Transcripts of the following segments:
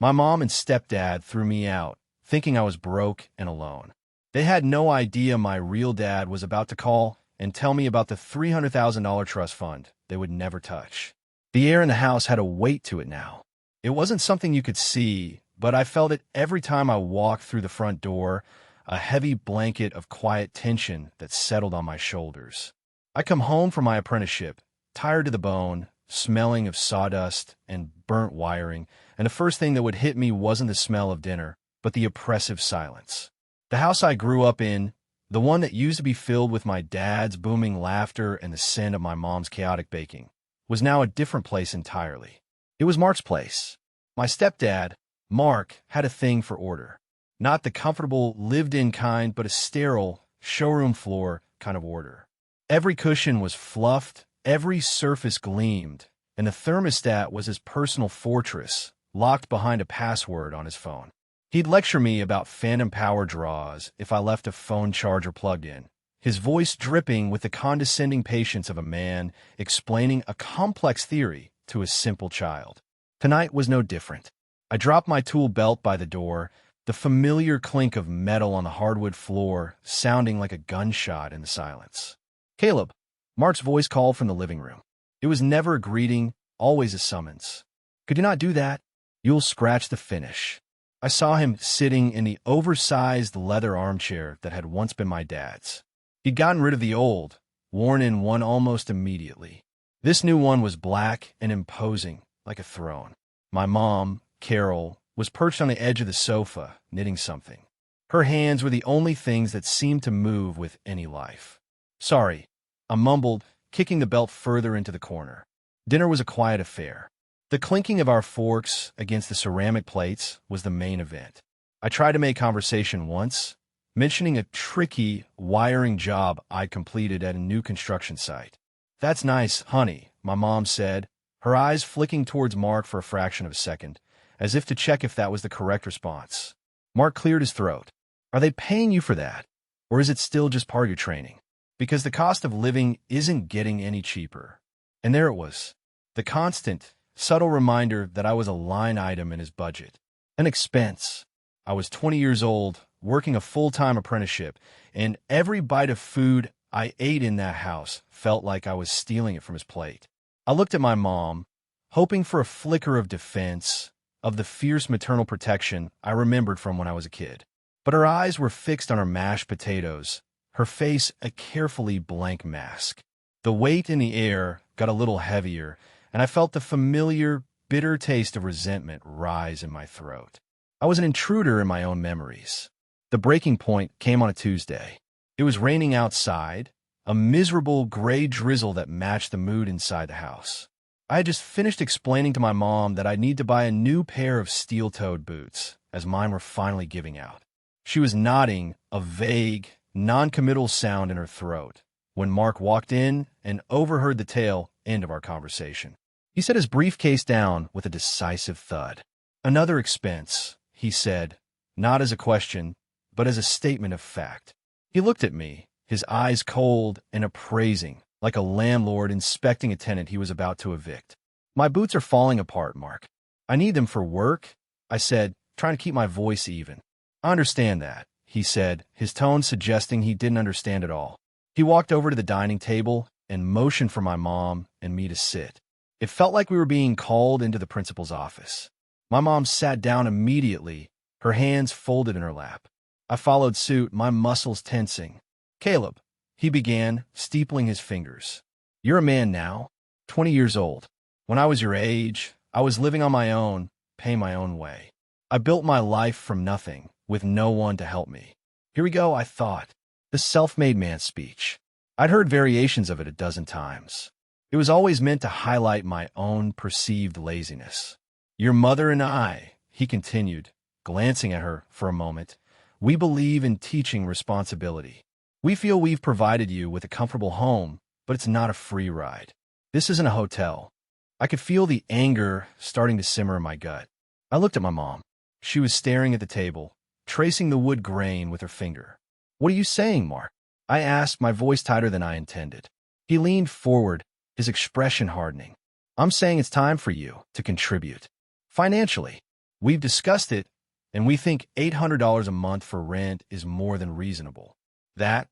My mom and stepdad threw me out, thinking I was broke and alone. They had no idea my real dad was about to call and tell me about the $300,000 trust fund they would never touch. The air in the house had a weight to it now. It wasn't something you could see, but I felt it every time I walked through the front door, a heavy blanket of quiet tension that settled on my shoulders. I come home from my apprenticeship, tired to the bone, smelling of sawdust and burnt wiring, and the first thing that would hit me wasn't the smell of dinner, but the oppressive silence. The house I grew up in, the one that used to be filled with my dad's booming laughter and the scent of my mom's chaotic baking, was now a different place entirely. It was Mark's place. My stepdad, Mark, had a thing for order. Not the comfortable, lived-in kind, but a sterile, showroom floor kind of order. Every cushion was fluffed, every surface gleamed, and the thermostat was his personal fortress, locked behind a password on his phone. He'd lecture me about phantom power draws if I left a phone charger plugged in, his voice dripping with the condescending patience of a man explaining a complex theory to a simple child. Tonight was no different. I dropped my tool belt by the door, the familiar clink of metal on the hardwood floor sounding like a gunshot in the silence. "Caleb," Mark's voice called from the living room. It was never a greeting, always a summons. "Could you not do that? You'll scratch the finish." I saw him sitting in the oversized leather armchair that had once been my dad's. He'd gotten rid of the old, worn-in one almost immediately. This new one was black and imposing, like a throne. My mom, Carol, was perched on the edge of the sofa, knitting something. Her hands were the only things that seemed to move with any life. "Sorry," I mumbled, kicking the belt further into the corner. Dinner was a quiet affair. The clinking of our forks against the ceramic plates was the main event. I tried to make conversation once, mentioning a tricky wiring job I'd completed at a new construction site. "That's nice, honey," my mom said, her eyes flicking towards Mark for a fraction of a second, as if to check if that was the correct response. Mark cleared his throat. "Are they paying you for that? Or is it still just part of your training? Because the cost of living isn't getting any cheaper." And there it was, the constant, subtle reminder that I was a line item in his budget. An expense. I was 20 years old, working a full-time apprenticeship, and every bite of food I ate in that house felt like I was stealing it from his plate. I looked at my mom, hoping for a flicker of defense, of the fierce maternal protection I remembered from when I was a kid. But her eyes were fixed on her mashed potatoes, her face a carefully blank mask. The weight in the air got a little heavier, and I felt the familiar, bitter taste of resentment rise in my throat. I was an intruder in my own memories. The breaking point came on a Tuesday. It was raining outside, a miserable gray drizzle that matched the mood inside the house. I had just finished explaining to my mom that I'd need to buy a new pair of steel-toed boots, as mine were finally giving out. She was nodding, a vague, non-committal sound in her throat, when Mark walked in and overheard the tail end of our conversation. He set his briefcase down with a decisive thud. "Another expense," he said, not as a question, but as a statement of fact. He looked at me, his eyes cold and appraising, like a landlord inspecting a tenant he was about to evict. "My boots are falling apart, Mark. I need them for work," I said, trying to keep my voice even. "I understand that," he said, his tone suggesting he didn't understand at all. He walked over to the dining table and motioned for my mom and me to sit. It felt like we were being called into the principal's office. My mom sat down immediately, her hands folded in her lap. I followed suit, my muscles tensing. "Caleb," he began, steepling his fingers. "You're a man now, 20 years old. When I was your age, I was living on my own, paying my own way. I built my life from nothing, with no one to help me. Here we go, I thought. The self-made man speech. I'd heard variations of it a dozen times. It was always meant to highlight my own perceived laziness. Your mother and I," he continued, glancing at her for a moment, "we believe in teaching responsibility. We feel we've provided you with a comfortable home, but it's not a free ride. This isn't a hotel." I could feel the anger starting to simmer in my gut. I looked at my mom. She was staring at the table, tracing the wood grain with her finger. "What are you saying, Mark?" I asked, my voice tighter than I intended. He leaned forward, his expression hardening. "I'm saying it's time for you to contribute. Financially. We've discussed it, and we think $800 a month for rent is more than reasonable. That,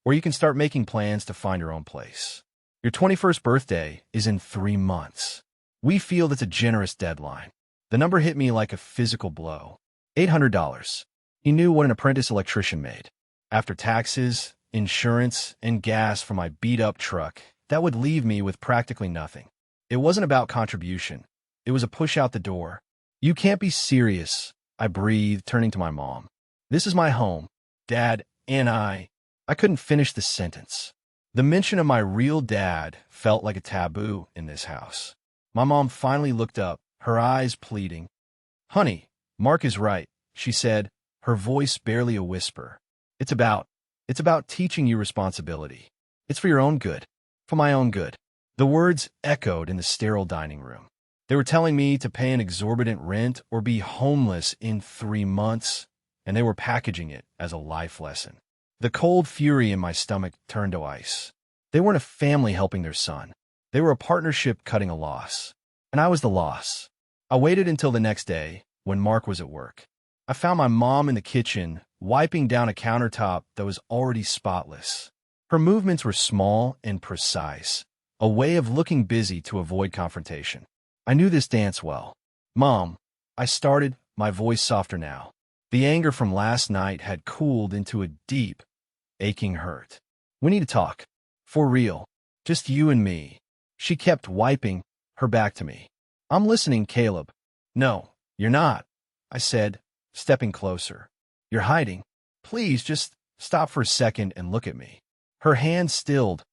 or you can start making plans to find your own place. Your 21st birthday is in 3 months. We feel that's a generous deadline. The number hit me like a physical blow. $800. He knew what an apprentice electrician made. After taxes, insurance, and gas for my beat-up truck, that would leave me with practically nothing. It wasn't about contribution. It was a push out the door. You can't be serious, I breathed, turning to my mom. This is my home, Dad, and I couldn't finish the sentence. The mention of my real dad felt like a taboo in this house. My mom finally looked up, her eyes pleading. Honey, Mark is right, she said, her voice barely a whisper. It's about teaching you responsibility. It's for your own good, for my own good. The words echoed in the sterile dining room. They were telling me to pay an exorbitant rent or be homeless in 3 months, and they were packaging it as a life lesson. The cold fury in my stomach turned to ice. They weren't a family helping their son. They were a partnership cutting a loss. And I was the loss. I waited until the next day, when Mark was at work. I found my mom in the kitchen, wiping down a countertop that was already spotless. Her movements were small and precise, a way of looking busy to avoid confrontation. I knew this dance well. Mom, I started, my voice softer now. The anger from last night had cooled into a deep, aching hurt. We need to talk. For real. Just you and me. She kept wiping her back to me. I'm listening, Caleb. No, you're not, I said, stepping closer. You're hiding. Please just stop for a second and look at me. Her hand stilled,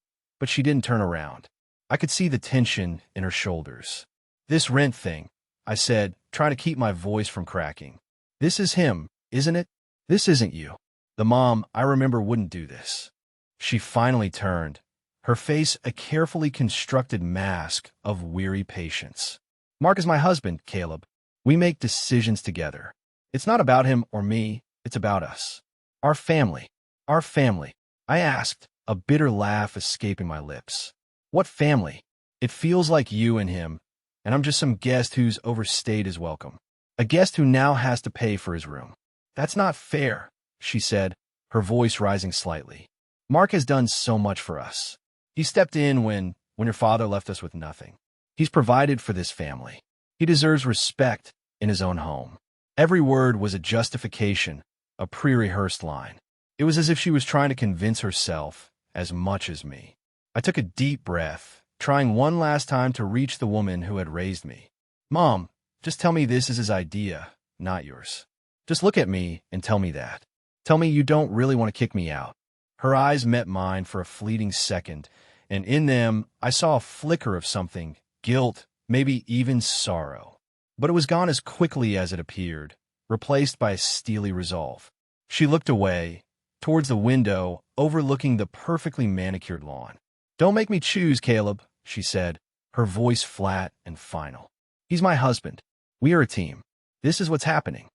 but she didn't turn around. I could see the tension in her shoulders. This rent thing, I said, trying to keep my voice from cracking. This is him, isn't it? This isn't you. The mom I remember wouldn't do this. She finally turned, her face a carefully constructed mask of weary patience. Mark is my husband, Caleb. We make decisions together. It's not about him or me, it's about us. Our family. Our family. I asked, a bitter laugh escaping my lips. What family? It feels like you and him, and I'm just some guest who's overstayed his welcome. A guest who now has to pay for his room. That's not fair, she said, her voice rising slightly. Mark has done so much for us. He stepped in when your father left us with nothing. He's provided for this family. He deserves respect in his own home. Every word was a justification, a pre-rehearsed line. It was as if she was trying to convince herself as much as me. I took a deep breath, trying one last time to reach the woman who had raised me. Mom, just tell me this is his idea, not yours. Just look at me and tell me that. Tell me you don't really want to kick me out. Her eyes met mine for a fleeting second, and in them I saw a flicker of something, guilt, maybe even sorrow. But it was gone as quickly as it appeared, replaced by a steely resolve. She looked away, towards the window overlooking the perfectly manicured lawn. Don't make me choose, Caleb, she said, her voice flat and final. He's my husband. We are a team. This is what's happening.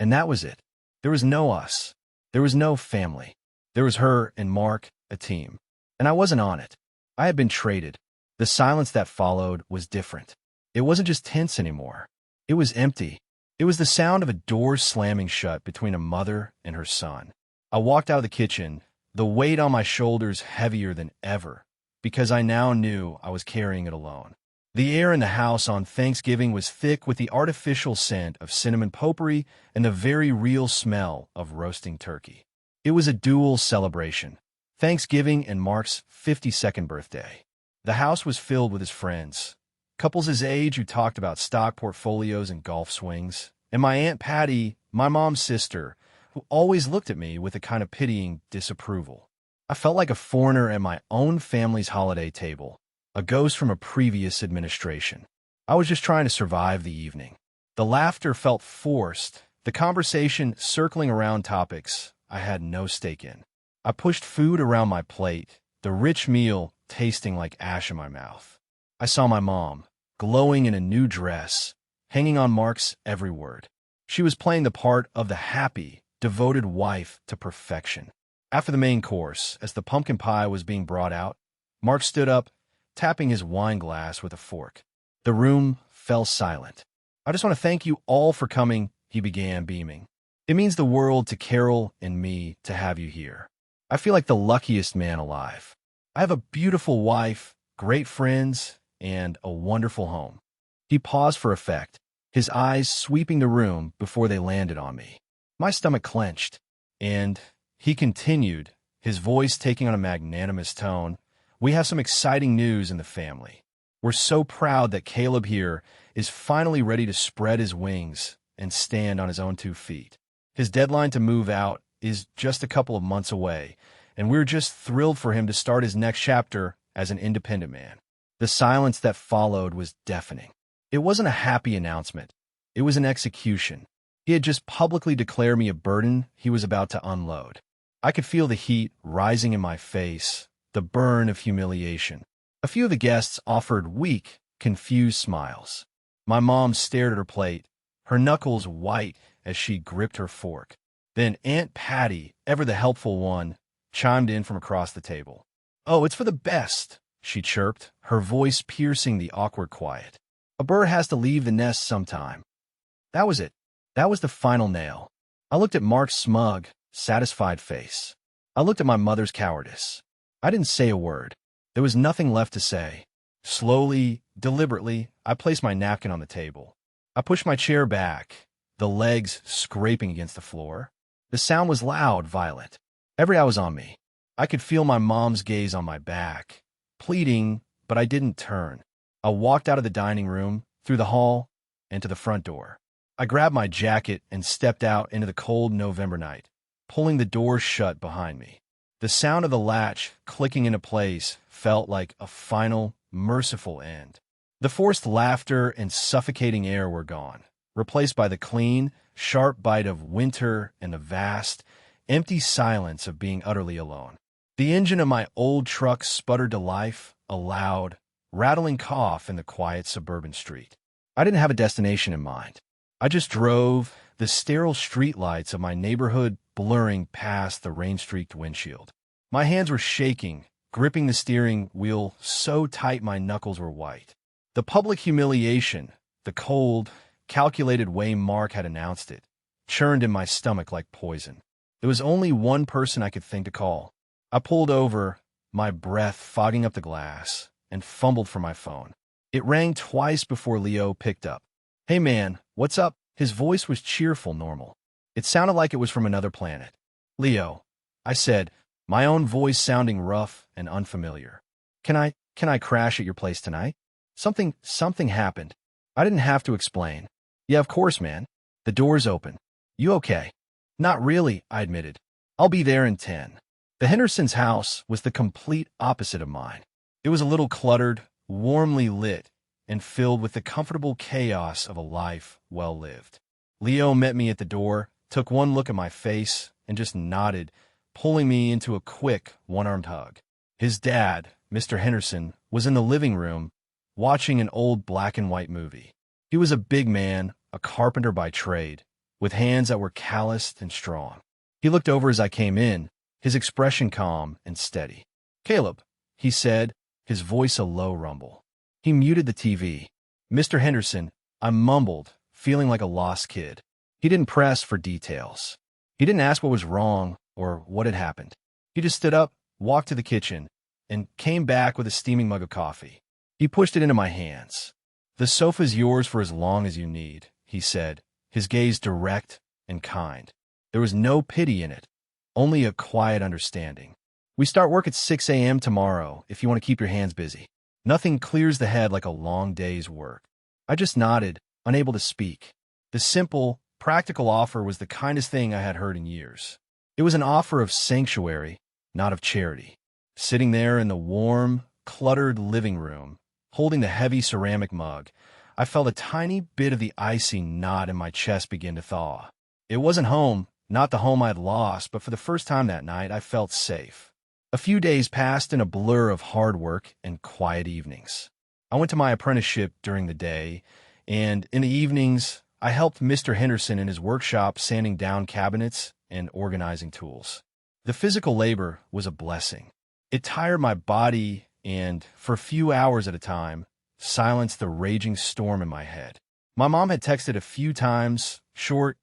And that was it. There was no us. There was no family. There was her and Mark, a team. And I wasn't on it. I had been traded. The silence that followed was different. It wasn't just tense anymore. It was empty. It was the sound of a door slamming shut between a mother and her son. I walked out of the kitchen, the weight on my shoulders heavier than ever, because I now knew I was carrying it alone. The air in the house on Thanksgiving was thick with the artificial scent of cinnamon potpourri and the very real smell of roasting turkey. It was a dual celebration, Thanksgiving and Mark's 52nd birthday. The house was filled with his friends, couples his age who talked about stock portfolios and golf swings, and my Aunt Patty, my mom's sister, who always looked at me with a kind of pitying disapproval. I felt like a foreigner at my own family's holiday table, a ghost from a previous administration. I was just trying to survive the evening. The laughter felt forced, the conversation circling around topics I had no stake in. I pushed food around my plate, the rich meal tasting like ash in my mouth. I saw my mom, glowing in a new dress, hanging on Mark's every word. She was playing the part of the happy, devoted wife to perfection. After the main course, as the pumpkin pie was being brought out, Mark stood up, tapping his wine glass with a fork. The room fell silent. I just want to thank you all for coming, he began, beaming. It means the world to Carol and me to have you here. I feel like the luckiest man alive. I have a beautiful wife, great friends, and a wonderful home. He paused for effect, his eyes sweeping the room before they landed on me. My stomach clenched, and he continued, his voice taking on a magnanimous tone. We have some exciting news in the family. We're so proud that Caleb here is finally ready to spread his wings and stand on his own 2 feet. His deadline to move out is just a couple of months away, and we're just thrilled for him to start his next chapter as an independent man. The silence that followed was deafening. It wasn't a happy announcement. It was an execution. He had just publicly declared me a burden he was about to unload. I could feel the heat rising in my face, the burn of humiliation. A few of the guests offered weak, confused smiles. My mom stared at her plate, her knuckles white as she gripped her fork. Then Aunt Patty, ever the helpful one, chimed in from across the table. "Oh, it's for the best," she chirped, her voice piercing the awkward quiet. "A bird has to leave the nest sometime." That was it. That was the final nail. I looked at Mark's smug, satisfied face. I looked at my mother's cowardice. I didn't say a word. There was nothing left to say. Slowly, deliberately, I placed my napkin on the table. I pushed my chair back, the legs scraping against the floor. The sound was loud, violent. Every eye was on me. I could feel my mom's gaze on my back, pleading, but I didn't turn. I walked out of the dining room, through the hall, and to the front door. I grabbed my jacket and stepped out into the cold November night, pulling the door shut behind me. The sound of the latch clicking into place felt like a final, merciful end. The forced laughter and suffocating air were gone, replaced by the clean, sharp bite of winter and the vast, empty silence of being utterly alone. The engine of my old truck sputtered to life, a loud, rattling cough in the quiet suburban street. I didn't have a destination in mind. I just drove, the sterile streetlights of my neighborhood blurring past the rain-streaked windshield. My hands were shaking, gripping the steering wheel so tight my knuckles were white. The public humiliation, the cold, calculated way Mark had announced it, churned in my stomach like poison. There was only one person I could think to call. I pulled over, my breath fogging up the glass, and fumbled for my phone. It rang twice before Leo picked up. "Hey man, what's up?" His voice was cheerful, normal. It sounded like it was from another planet. "Leo," I said, my own voice sounding rough and unfamiliar. Can I crash at your place tonight? Something happened. I didn't have to explain. "Yeah, of course, man. The door's open. You okay?" "Not really," I admitted. "I'll be there in 10. The Hendersons' house was the complete opposite of mine. It was a little cluttered, warmly lit, and filled with the comfortable chaos of a life well lived. Leo met me at the door, took one look at my face, and just nodded, pulling me into a quick, one-armed hug. His dad, Mr. Henderson, was in the living room, watching an old black-and-white movie. He was a big man, a carpenter by trade, with hands that were calloused and strong. He looked over as I came in, his expression calm and steady. "Caleb," he said, his voice a low rumble. He muted the TV. "Mr. Henderson," I mumbled, feeling like a lost kid. He didn't press for details. He didn't ask what was wrong or what had happened. He just stood up, walked to the kitchen, and came back with a steaming mug of coffee. He pushed it into my hands. "The sofa's yours for as long as you need," he said, his gaze direct and kind. There was no pity in it, only a quiet understanding. "We start work at 6 a.m. tomorrow if you want to keep your hands busy. Nothing clears the head like a long day's work." I just nodded, unable to speak. The simple, practical offer was the kindest thing I had heard in years. It was an offer of sanctuary, not of charity. Sitting there in the warm, cluttered living room, holding the heavy ceramic mug, I felt a tiny bit of the icy knot in my chest begin to thaw. It wasn't home, not the home I had lost, but for the first time that night, I felt safe. A few days passed in a blur of hard work and quiet evenings. I went to my apprenticeship during the day, and in the evenings, I helped Mr. Henderson in his workshop sanding down cabinets and organizing tools. The physical labor was a blessing. It tired my body and, for a few hours at a time, silenced the raging storm in my head. My mom had texted a few times, short,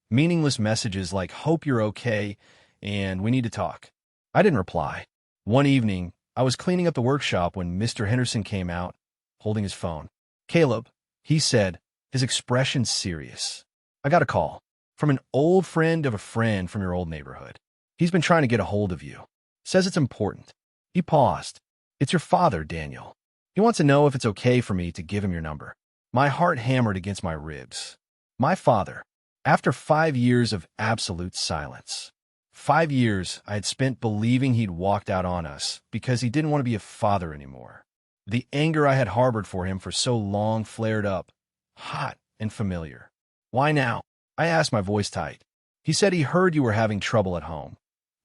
meaningless messages like, "Hope you're okay," and "We need to talk." I didn't reply. One evening, I was cleaning up the workshop when Mr. Henderson came out, holding his phone. "Caleb," he said, his expression serious. "I got a call from an old friend of a friend from your old neighborhood. He's been trying to get a hold of you. Says it's important." He paused. "It's your father, Daniel. He wants to know if it's okay for me to give him your number." My heart hammered against my ribs. My father. After 5 years of absolute silence. 5 years I had spent believing he'd walked out on us because he didn't want to be a father anymore. The anger I had harbored for him for so long flared up, hot and familiar. "Why now?" I asked, my voice tight. "He said he heard you were having trouble at home,"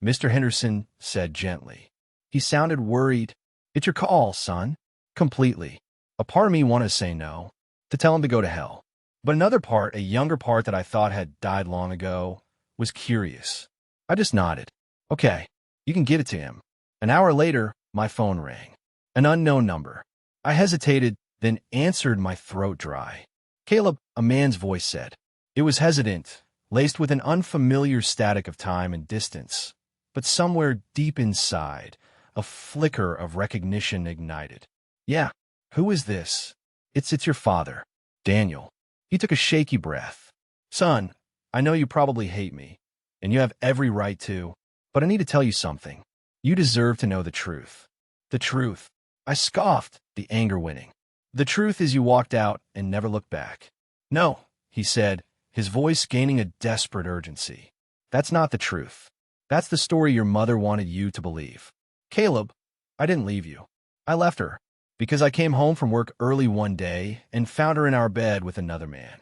Mr. Henderson said gently. He sounded worried. "It's your call, son." Completely. A part of me wanted to say no, to tell him to go to hell. But another part, a younger part that I thought had died long ago, was curious. I just nodded. "Okay, you can give it to him." An hour later, my phone rang. An unknown number. I hesitated, then answered, my throat dry. "Caleb," a man's voice said. It was hesitant, laced with an unfamiliar static of time and distance. But somewhere deep inside, a flicker of recognition ignited. "Yeah, who is this?" It's your father, Daniel." He took a shaky breath. "Son, I know you probably hate me, and you have every right to, but I need to tell you something. You deserve to know the truth." "The truth?" I scoffed, the anger winning. "The truth is you walked out and never looked back." "No," he said, his voice gaining a desperate urgency. "That's not the truth. That's the story your mother wanted you to believe." "Caleb, I didn't leave you. I left her because I came home from work early one day and found her in our bed with another man."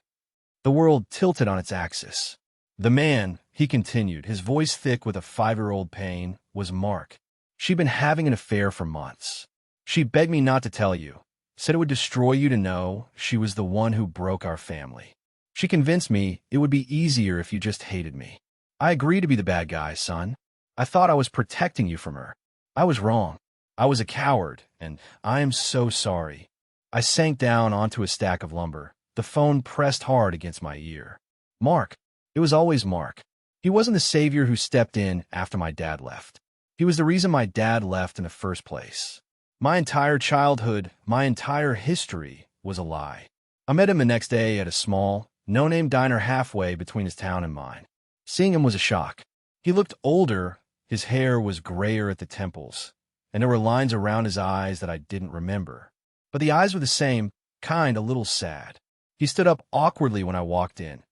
The world tilted on its axis. "The man," he continued, his voice thick with a 5-year-old pain, "was Mark. She'd been having an affair for months. She begged me not to tell you, said it would destroy you to know she was the one who broke our family. She convinced me it would be easier if you just hated me. I agreed to be the bad guy, son. I thought I was protecting you from her. I was wrong. I was a coward, and I am so sorry." I sank down onto a stack of lumber, the phone pressed hard against my ear. Mark. It was always Mark. He wasn't the savior who stepped in after my dad left. He was the reason my dad left in the first place. My entire childhood, my entire history, was a lie. I met him the next day at a small, no-name diner halfway between his town and mine. Seeing him was a shock. He looked older, his hair was grayer at the temples, and there were lines around his eyes that I didn't remember. But the eyes were the same, kind, a little sad. He stood up awkwardly when I walked in,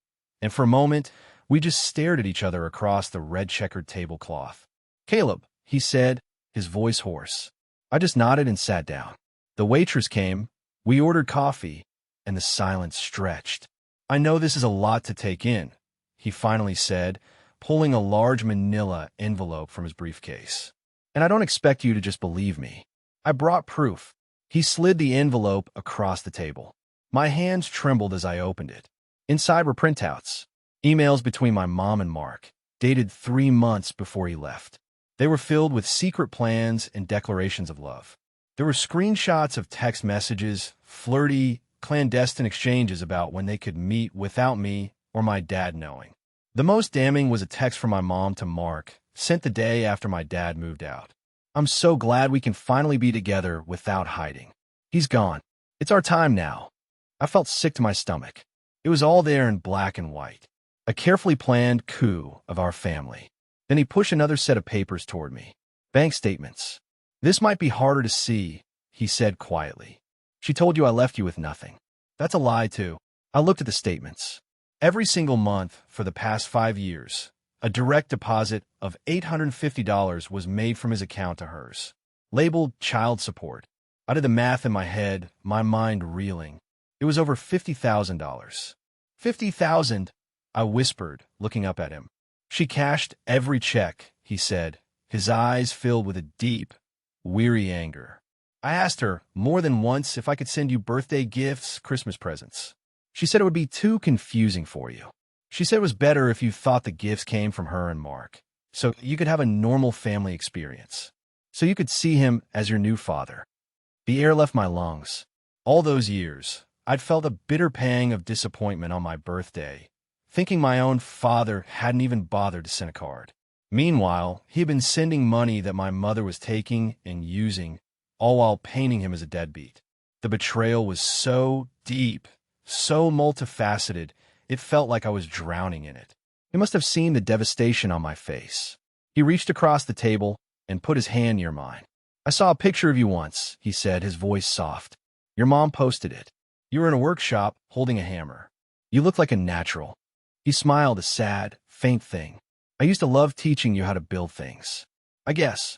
and for a moment, we just stared at each other across the red-checkered tablecloth. "Caleb," he said, his voice hoarse. I just nodded and sat down. The waitress came, we ordered coffee, and the silence stretched. "I know this is a lot to take in," he finally said, pulling a large manila envelope from his briefcase. "And I don't expect you to just believe me." I brought proof. He slid the envelope across the table. My hands trembled as I opened it. Inside were printouts, emails between my mom and Mark, dated 3 months before he left. They were filled with secret plans and declarations of love. There were screenshots of text messages, flirty, clandestine exchanges about when they could meet without me or my dad knowing. The most damning was a text from my mom to Mark, sent the day after my dad moved out. "I'm so glad we can finally be together without hiding. He's gone. It's our time now." I felt sick to my stomach. It was all there in black and white. A carefully planned coup of our family. Then he pushed another set of papers toward me. "Bank statements. This might be harder to see," he said quietly. "She told you I left you with nothing." "That's a lie, too." I looked at the statements. Every single month for the past 5 years, a direct deposit of $850 was made from his account to hers, labeled child support. I did the math in my head, my mind reeling. It was over $50,000. "50,000, I whispered, looking up at him. "She cashed every check," he said, his eyes filled with a deep, weary anger. "I asked her more than once if I could send you birthday gifts, Christmas presents. She said it would be too confusing for you. She said it was better if you thought the gifts came from her and Mark, so you could have a normal family experience, so you could see him as your new father." The air left my lungs. All those years, I'd felt a bitter pang of disappointment on my birthday, thinking my own father hadn't even bothered to send a card. Meanwhile, he had been sending money that my mother was taking and using, all while painting him as a deadbeat. The betrayal was so deep, so multifaceted, it felt like I was drowning in it. He must have seen the devastation on my face. He reached across the table and put his hand near mine. "I saw a picture of you once," he said, his voice soft. "Your mom posted it. You were in a workshop holding a hammer. You looked like a natural." He smiled, a sad, faint thing. "I used to love teaching you how to build things. I guess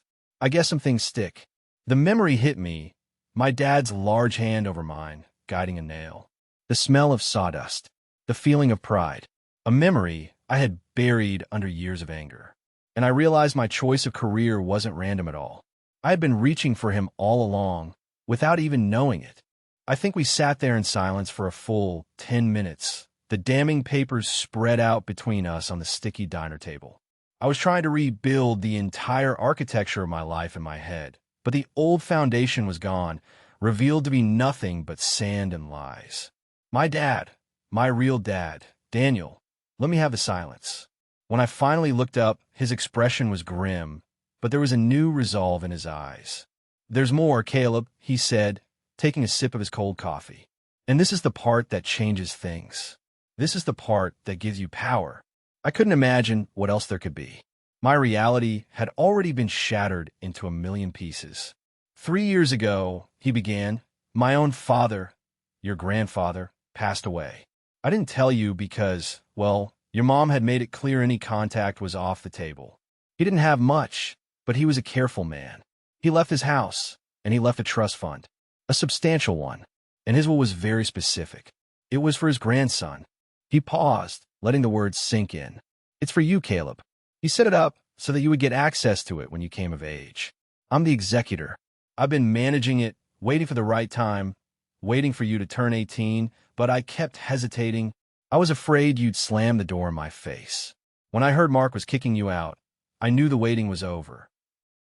some things stick." The memory hit me, my dad's large hand over mine, guiding a nail. The smell of sawdust. The feeling of pride. A memory I had buried under years of anger. And I realized my choice of career wasn't random at all. I had been reaching for him all along, without even knowing it. I think we sat there in silence for a full 10 minutes, the damning papers spread out between us on the sticky diner table. I was trying to rebuild the entire architecture of my life in my head, but the old foundation was gone, revealed to be nothing but sand and lies. My dad, my real dad, Daniel, let me have the silence. When I finally looked up, his expression was grim, but there was a new resolve in his eyes. "There's more, Caleb," he said, taking a sip of his cold coffee. "And this is the part that changes things. This is the part that gives you power." I couldn't imagine what else there could be. My reality had already been shattered into a million pieces. 3 years ago, he began, my own father, your grandfather, passed away. I didn't tell you because, well, your mom had made it clear any contact was off the table. He didn't have much, but he was a careful man. He left his house, and he left a trust fund, a substantial one, and his will was very specific. It was for his grandson. He paused, letting the words sink in. "It's for you, Caleb. He set it up so that you would get access to it when you came of age. I'm the executor. I've been managing it, waiting for the right time, waiting for you to turn 18, but I kept hesitating. I was afraid you'd slam the door in my face. When I heard Mark was kicking you out, I knew the waiting was over."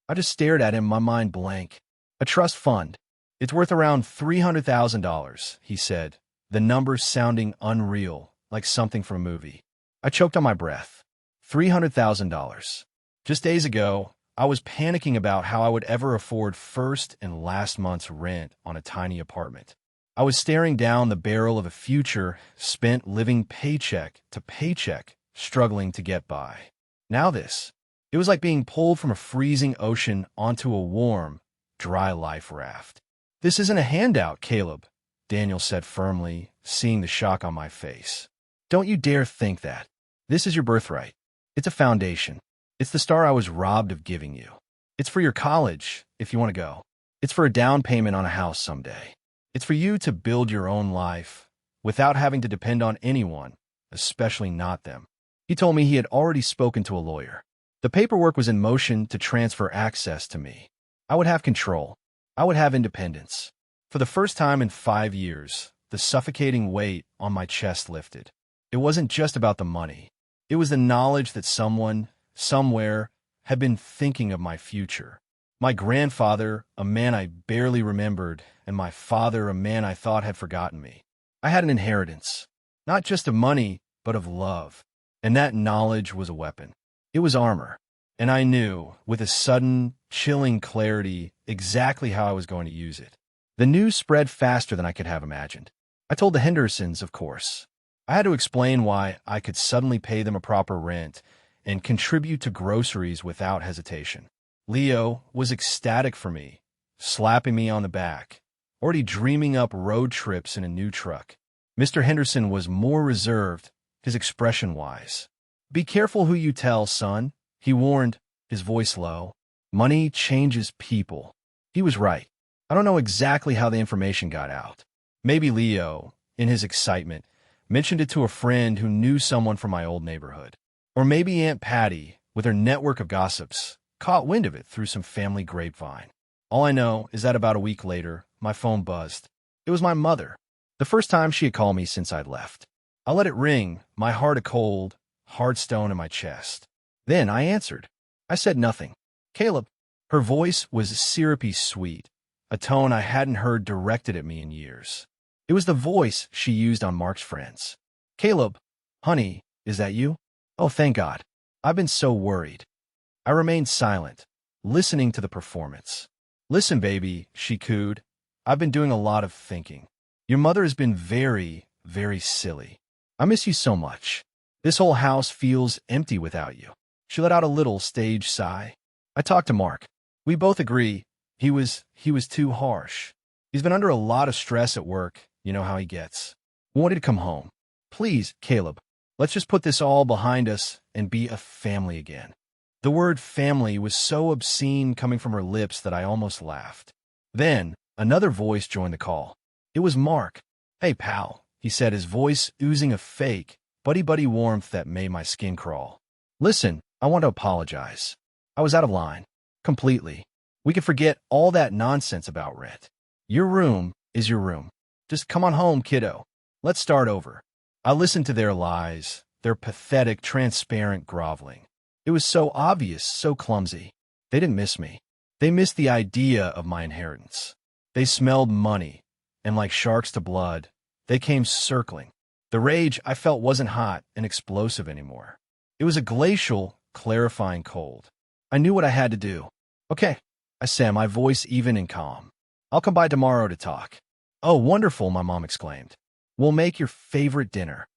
I just stared at him, my mind blank. "A trust fund. It's worth around $300,000, he said, the number sounding unreal, like something from a movie. I choked on my breath. $300,000. Just days ago, I was panicking about how I would ever afford first and last month's rent on a tiny apartment. I was staring down the barrel of a future spent living paycheck to paycheck, struggling to get by. Now this. It was like being pulled from a freezing ocean onto a warm, dry life raft. "This isn't a handout, Caleb," Daniel said firmly, seeing the shock on my face. "Don't you dare think that. This is your birthright. It's a foundation. It's the star I was robbed of giving you. It's for your college, if you want to go. It's for a down payment on a house someday. It's for you to build your own life without having to depend on anyone, especially not them." He told me he had already spoken to a lawyer. The paperwork was in motion to transfer access to me. I would have control. I would have independence. For the first time in 5 years, the suffocating weight on my chest lifted. It wasn't just about the money. It was the knowledge that someone, somewhere, had been thinking of my future. My grandfather, a man I barely remembered, and my father, a man I thought had forgotten me. I had an inheritance, not just of money, but of love. And that knowledge was a weapon. It was armor. And I knew, with a sudden, chilling clarity, exactly how I was going to use it. The news spread faster than I could have imagined. I told the Hendersons, of course. I had to explain why I could suddenly pay them a proper rent and contribute to groceries without hesitation. Leo was ecstatic for me, slapping me on the back, already dreaming up road trips in a new truck. Mr. Henderson was more reserved, his expression wise. "Be careful who you tell, son," he warned, his voice low. "Money changes people." He was right. I don't know exactly how the information got out. Maybe Leo, in his excitement, mentioned it to a friend who knew someone from my old neighborhood. Or maybe Aunt Patty, with her network of gossips, caught wind of it through some family grapevine. All I know is that about a week later, my phone buzzed. It was my mother, the first time she had called me since I'd left. I let it ring, my heart a cold, hard stone in my chest. Then I answered. I said nothing. "Caleb." Her voice was syrupy sweet, a tone I hadn't heard directed at me in years. It was the voice she used on Mark's friends. "Caleb, honey, is that you? Oh, thank God. I've been so worried." I remained silent, listening to the performance. "Listen, baby," she cooed. "I've been doing a lot of thinking. Your mother has been very, very silly. I miss you so much. This whole house feels empty without you." She let out a little stage sigh. I talked to Mark. We both agree he was too harsh. He's been under a lot of stress at work. You know how he gets. We wanted to come home. "Please, Caleb, let's just put this all behind us and be a family again." The word family was so obscene coming from her lips that I almost laughed. Then, another voice joined the call. It was Mark. "Hey, pal," he said, his voice oozing a fake, buddy-buddy warmth that made my skin crawl. "Listen, I want to apologize. I was out of line. Completely. We can forget all that nonsense about Rhett. Your room is your room. Just come on home, kiddo. Let's start over." I listened to their lies, their pathetic, transparent groveling. It was so obvious, so clumsy. They didn't miss me. They missed the idea of my inheritance. They smelled money, and like sharks to blood, they came circling. The rage I felt wasn't hot and explosive anymore. It was a glacial, clarifying cold. I knew what I had to do. "Okay," I said, my voice even and calm. "I'll come by tomorrow to talk." "Oh, wonderful," my mom exclaimed. "We'll make your favorite dinner."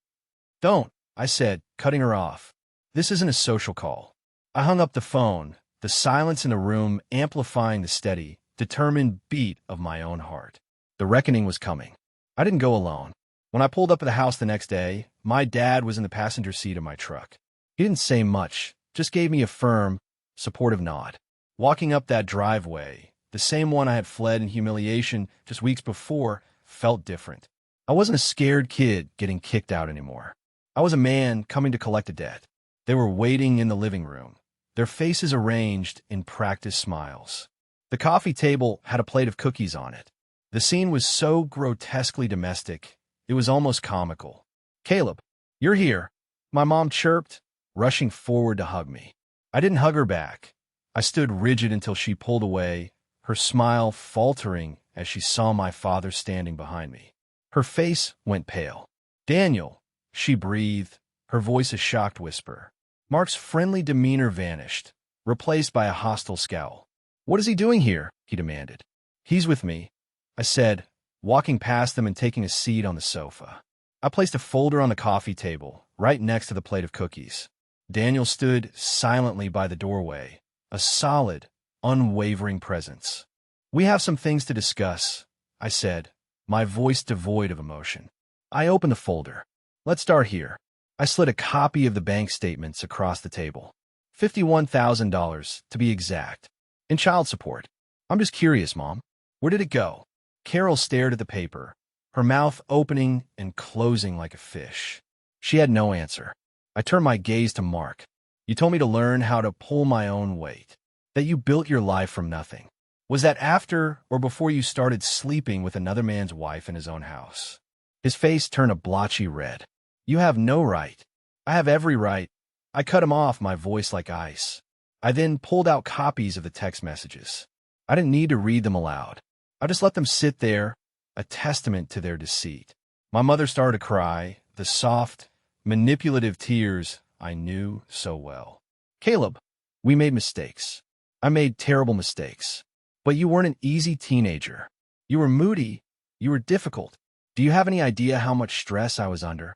"Don't," I said, cutting her off. "This isn't a social call." I hung up the phone, the silence in the room amplifying the steady, determined beat of my own heart. The reckoning was coming. I didn't go alone. When I pulled up at the house the next day, my dad was in the passenger seat of my truck. He didn't say much, just gave me a firm, supportive nod. Walking up that driveway, the same one I had fled in humiliation just weeks before, felt different. I wasn't a scared kid getting kicked out anymore. I was a man coming to collect a debt. They were waiting in the living room, their faces arranged in practiced smiles. The coffee table had a plate of cookies on it. The scene was so grotesquely domestic, it was almost comical. "Caleb, you're here," my mom chirped, rushing forward to hug me. I didn't hug her back. I stood rigid until she pulled away, her smile faltering as she saw my father standing behind me. Her face went pale. "Daniel," she breathed, her voice a shocked whisper. Mark's friendly demeanor vanished, replaced by a hostile scowl. "What is he doing here?" he demanded. "He's with me," I said, walking past them and taking a seat on the sofa. I placed a folder on the coffee table, right next to the plate of cookies. Daniel stood silently by the doorway, a solid, unwavering presence. "We have some things to discuss," I said, my voice devoid of emotion. I opened the folder. "Let's start here." I slid a copy of the bank statements across the table. $51,000, to be exact. In child support. "I'm just curious, Mom. Where did it go?" Carol stared at the paper, her mouth opening and closing like a fish. She had no answer. I turned my gaze to Mark. "You told me to learn how to pull my own weight, that you built your life from nothing. Was that after or before you started sleeping with another man's wife in his own house?" His face turned a blotchy red. "You have no right." "I have every right." I cut him off, my voice like ice. I then pulled out copies of the text messages. I didn't need to read them aloud. I just let them sit there, a testament to their deceit. My mother started to cry, the soft, manipulative tears I knew so well. "Caleb, we made mistakes. I made terrible mistakes. But you weren't an easy teenager. You were moody. You were difficult. Do you have any idea how much stress I was under?"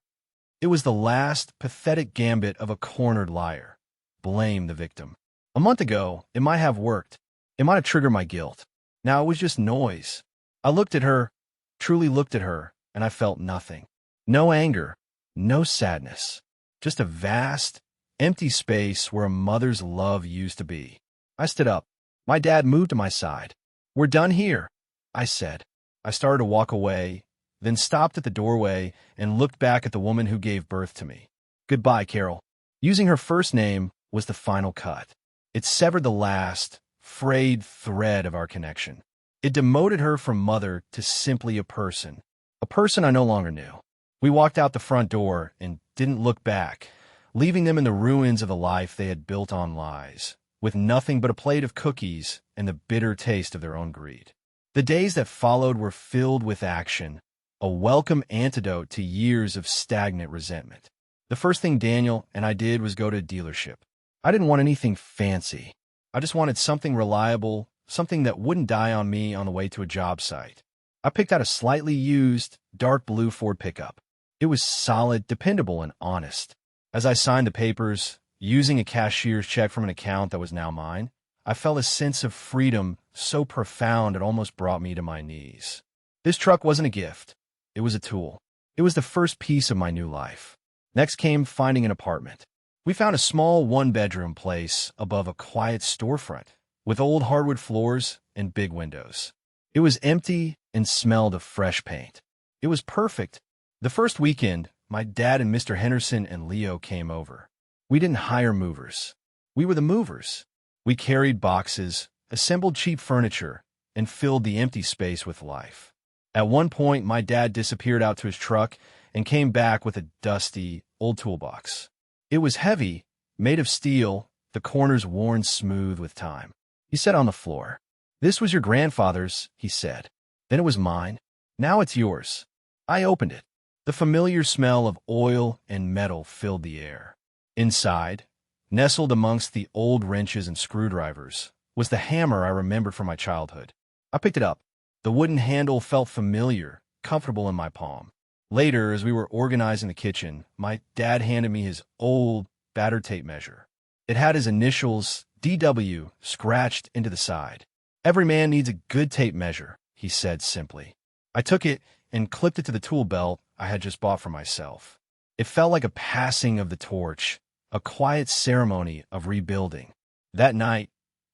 It was the last pathetic gambit of a cornered liar. Blame the victim. A month ago, it might have worked. It might have triggered my guilt. Now it was just noise. I looked at her, truly looked at her, and I felt nothing. No anger, no sadness. Just a vast, empty space where a mother's love used to be. I stood up. My dad moved to my side. "We're done here," I said. I started to walk away, then stopped at the doorway and looked back at the woman who gave birth to me. "Goodbye, Carol." Using her first name was the final cut. It severed the last, frayed thread of our connection. It demoted her from mother to simply a person I no longer knew. We walked out the front door and didn't look back, leaving them in the ruins of the life they had built on lies, with nothing but a plate of cookies and the bitter taste of their own greed. The days that followed were filled with action, a welcome antidote to years of stagnant resentment. The first thing Daniel and I did was go to a dealership. I didn't want anything fancy. I just wanted something reliable, something that wouldn't die on me on the way to a job site. I picked out a slightly used, dark blue Ford pickup. It was solid, dependable, and honest. As I signed the papers, using a cashier's check from an account that was now mine, I felt a sense of freedom so profound it almost brought me to my knees. This truck wasn't a gift. It was a tool. It was the first piece of my new life. Next came finding an apartment. We found a small one-bedroom place above a quiet storefront with old hardwood floors and big windows. It was empty and smelled of fresh paint. It was perfect. The first weekend, my dad and Mr. Henderson and Leo came over. We didn't hire movers. We were the movers. We carried boxes, assembled cheap furniture, and filled the empty space with life. At one point, my dad disappeared out to his truck and came back with a dusty, old toolbox. It was heavy, made of steel, the corners worn smooth with time. He sat on the floor. "This was your grandfather's," he said. "Then it was mine. Now it's yours." I opened it. The familiar smell of oil and metal filled the air. Inside, nestled amongst the old wrenches and screwdrivers, was the hammer I remembered from my childhood. I picked it up. The wooden handle felt familiar, comfortable in my palm. Later, as we were organizing the kitchen, my dad handed me his old, battered tape measure. It had his initials, DW, scratched into the side. "Every man needs a good tape measure," he said simply. I took it and clipped it to the tool belt I had just bought for myself. It felt like a passing of the torch, a quiet ceremony of rebuilding. That night,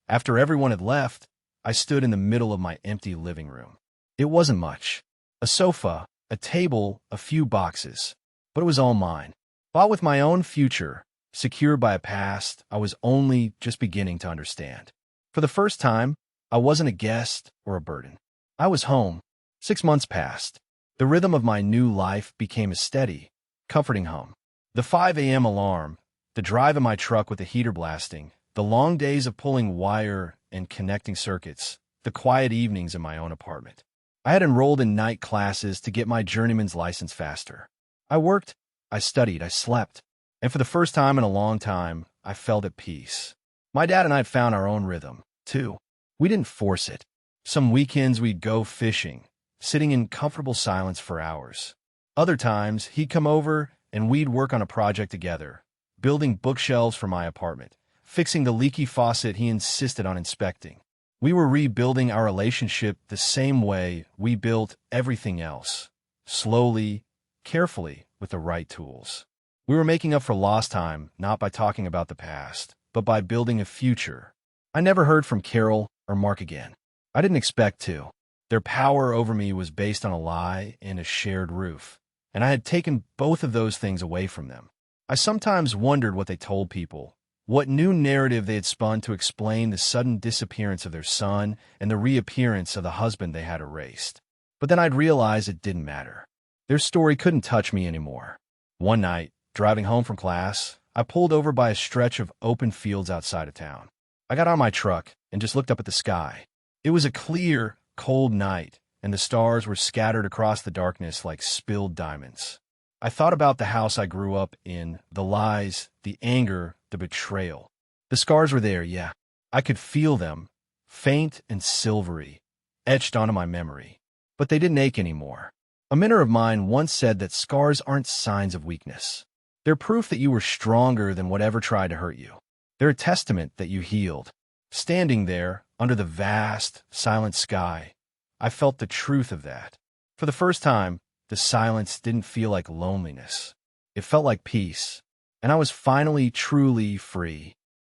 after everyone had left, I stood in the middle of my empty living room. It wasn't much. A sofa, a table, a few boxes. But it was all mine. Bought with my own future, secured by a past I was only just beginning to understand. For the first time, I wasn't a guest or a burden. I was home. 6 months passed. The rhythm of my new life became a steady, comforting hum. The 5 a.m. alarm, the drive in my truck with the heater blasting, the long days of pulling wire and connecting circuits, the quiet evenings in my own apartment. I had enrolled in night classes to get my journeyman's license faster. I worked, I studied, I slept, and for the first time in a long time, I felt at peace. My dad and I had found our own rhythm, too. We didn't force it. Some weekends we'd go fishing, sitting in comfortable silence for hours. Other times, he'd come over and we'd work on a project together, building bookshelves for my apartment, fixing the leaky faucet he insisted on inspecting. We were rebuilding our relationship the same way we built everything else, slowly, carefully, with the right tools. We were making up for lost time, not by talking about the past, but by building a future. I never heard from Carol or Mark again. I didn't expect to. Their power over me was based on a lie and a shared roof, and I had taken both of those things away from them. I sometimes wondered what they told people, what new narrative they had spun to explain the sudden disappearance of their son and the reappearance of the husband they had erased. But then I'd realize it didn't matter. Their story couldn't touch me anymore. One night, driving home from class, I pulled over by a stretch of open fields outside of town. I got on my truck and just looked up at the sky. It was a clear, cold night, and the stars were scattered across the darkness like spilled diamonds. I thought about the house I grew up in, the lies, the anger, the betrayal. The scars were there, yeah. I could feel them, faint and silvery, etched onto my memory. But they didn't ache anymore. A mentor of mine once said that scars aren't signs of weakness. They're proof that you were stronger than whatever tried to hurt you. They're a testament that you healed. Standing there, under the vast, silent sky, I felt the truth of that. For the first time, the silence didn't feel like loneliness. It felt like peace, and I was finally truly free.